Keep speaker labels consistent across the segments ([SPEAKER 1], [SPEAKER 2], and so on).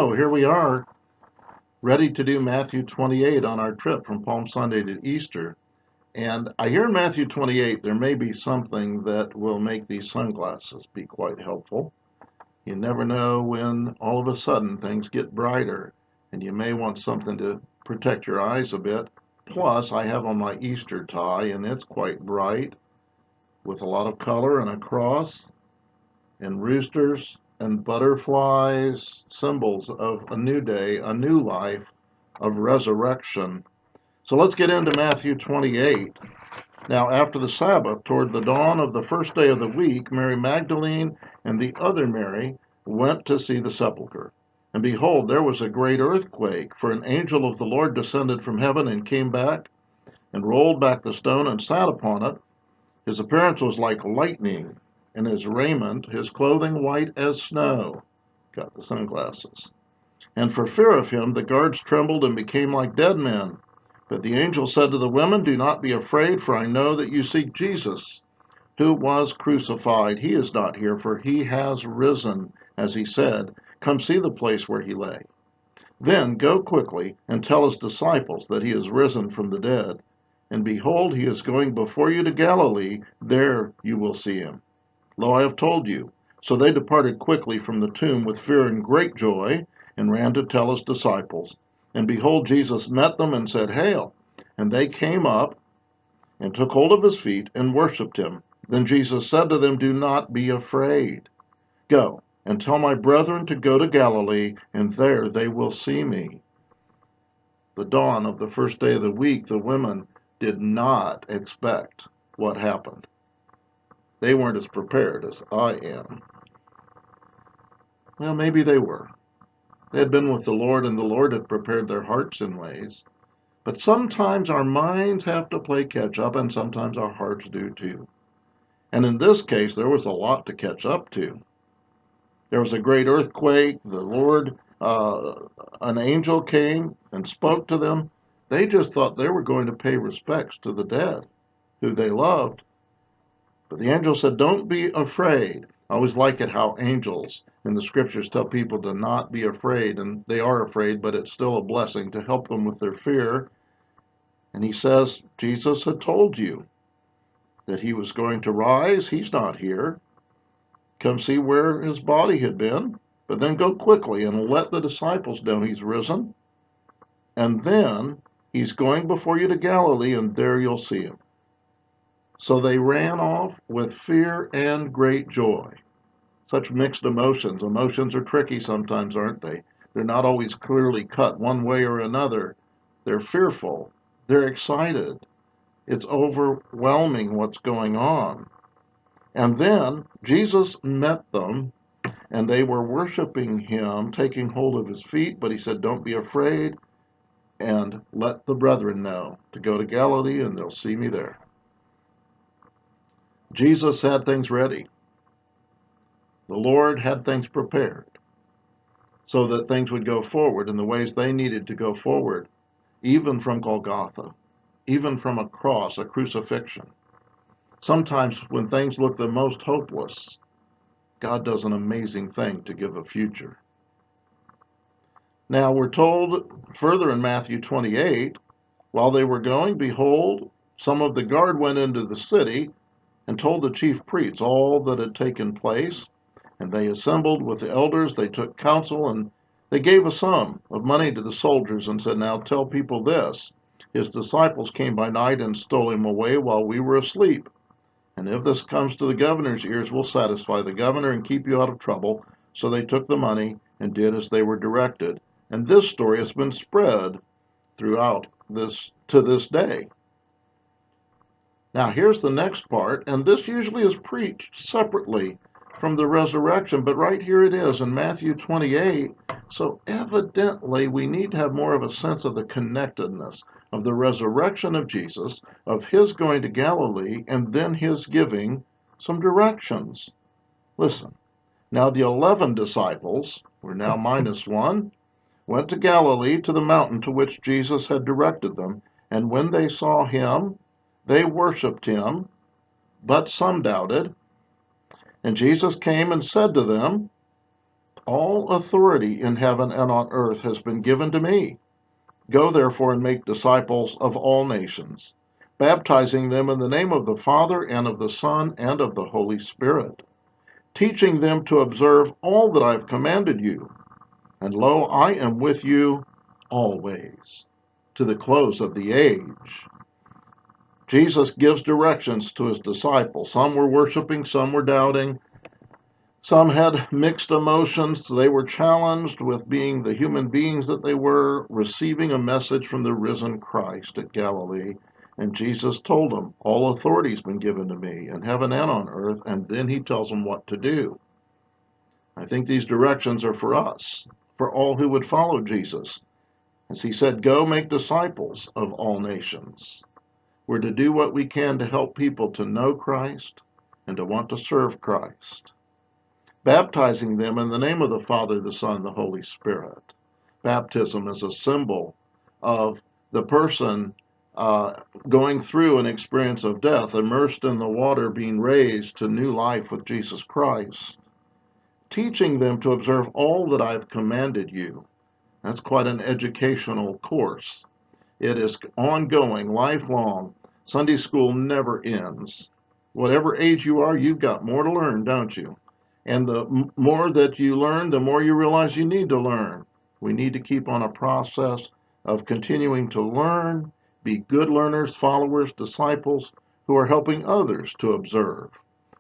[SPEAKER 1] So here we are, ready to do Matthew 28 on our trip from Palm Sunday to Easter. And I hear in Matthew 28 there may be something that will make these sunglasses be quite helpful. You never know when all of a sudden things get brighter, and you may want something to protect your eyes a bit. Plus, I have on my Easter tie, and it's quite bright with a lot of color and a cross and roosters and butterflies, symbols of a new day, a new life, of resurrection. So let's get into Matthew 28. Now, after the Sabbath, toward the dawn of the first day of the week, Mary Magdalene and the other Mary went to see the sepulchre. And behold, there was a great earthquake, for an angel of the Lord descended from heaven and came back and rolled back the stone and sat upon it. His appearance was like lightning, and his raiment, his clothing white as snow. Got the sunglasses. And for fear of him, the guards trembled and became like dead men. But the angel said to the women, "Do not be afraid, for I know that you seek Jesus, who was crucified. He is not here, for he has risen, as he said. Come see the place where he lay. Then go quickly and tell his disciples that he is risen from the dead. And behold, he is going before you to Galilee. There you will see him. Lo, I have told you." So they departed quickly from the tomb with fear and great joy, and ran to tell his disciples. And behold, Jesus met them and said, "Hail!" And they came up and took hold of his feet and worshipped him. Then Jesus said to them, "Do not be afraid. Go and tell my brethren to go to Galilee, and there they will see me." The dawn of the first day of the week, the women did not expect what happened. They weren't as prepared as I am. Well, maybe they were. They had been with the Lord, and the Lord had prepared their hearts in ways. But sometimes our minds have to play catch up, and sometimes our hearts do too. And in this case, there was a lot to catch up to. There was a great earthquake. The Lord, an angel came and spoke to them. They just thought they were going to pay respects to the dead, who they loved. But the angel said, "Don't be afraid." I always like it how angels in the scriptures tell people to not be afraid, and they are afraid, but it's still a blessing to help them with their fear. And he says, Jesus had told you that he was going to rise. He's not here. Come see where his body had been, but then go quickly and let the disciples know he's risen. And then he's going before you to Galilee, and there you'll see him. So they ran off with fear and great joy. Such mixed emotions. Emotions are tricky sometimes, aren't they? They're not always clearly cut one way or another. They're fearful. They're excited. It's overwhelming what's going on. And then Jesus met them, and they were worshiping him, taking hold of his feet, but he said, "Don't be afraid, and let the brethren know to go to Galilee, and they'll see me there." Jesus had things ready. The Lord had things prepared so that things would go forward in the ways they needed to go forward, even from Golgotha, even from a cross, a crucifixion. Sometimes when things look the most hopeless, God does an amazing thing to give a future. Now we're told further in Matthew 28, while they were going, behold, some of the guard went into the city and told the chief priests all that had taken place. And they assembled with the elders. They took counsel, and they gave a sum of money to the soldiers and said, "Now tell people this. His disciples came by night and stole him away while we were asleep. And if this comes to the governor's ears, we'll satisfy the governor and keep you out of trouble." So they took the money and did as they were directed. And this story has been spread throughout to this day. Now here's the next part, and this usually is preached separately from the resurrection, but right here it is in Matthew 28. So evidently we need to have more of a sense of the connectedness of the resurrection of Jesus, of his going to Galilee, and then his giving some directions. Listen, now the 11 disciples, we're now minus one, went to Galilee to the mountain to which Jesus had directed them, and when they saw him, they worshipped him, but some doubted. And Jesus came and said to them, All authority in heaven and on earth has been given to me. Go therefore and make disciples of all nations, baptizing them in the name of the Father and of the Son and of the Holy Spirit, teaching them to observe all that I have commanded you. And lo, I am with you always, to the close of the age. Jesus gives directions to his disciples. Some were worshiping, some were doubting. Some had mixed emotions. They were challenged with being the human beings that they were, receiving a message from the risen Christ at Galilee. And Jesus told them, all authority has been given to me in heaven and on earth. And then he tells them what to do. I think these directions are for us, for all who would follow Jesus. As he said, go make disciples of all nations. We're to do what we can to help people to know Christ and to want to serve Christ, baptizing them in the name of the Father, the Son, and the Holy Spirit. Baptism is a symbol of the person going through an experience of death, immersed in the water, being raised to new life with Jesus Christ. Teaching them to observe all that I've commanded you. That's quite an educational course. It is ongoing, lifelong. Sunday school never ends. Whatever age you are, you've got more to learn, don't you? And the more that you learn, the more you realize you need to learn. We need to keep on a process of continuing to learn, be good learners, followers, disciples who are helping others to observe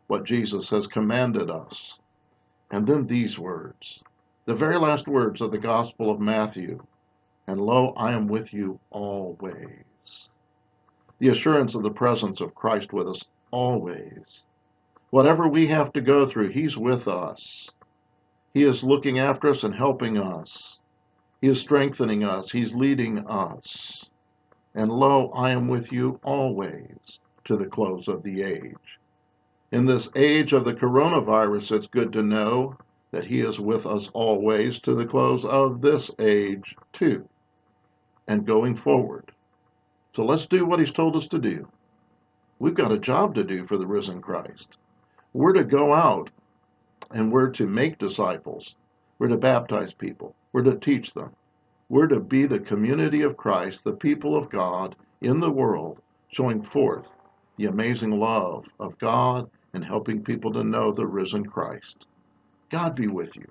[SPEAKER 1] what Jesus has commanded us. And then these words, the very last words of the Gospel of Matthew. And lo, I am with you always. The assurance of the presence of Christ with us always. Whatever we have to go through, he's with us. He is looking after us and helping us. He is strengthening us. He's leading us. And lo, I am with you always to the close of the age. In this age of the coronavirus, it's good to know that he is with us always to the close of this age too, and going forward. So let's do what he's told us to do. We've got a job to do for the risen Christ. We're to go out and we're to make disciples. We're to baptize people. We're to teach them. We're to be the community of Christ, the people of God in the world, showing forth the amazing love of God and helping people to know the risen Christ. God be with you.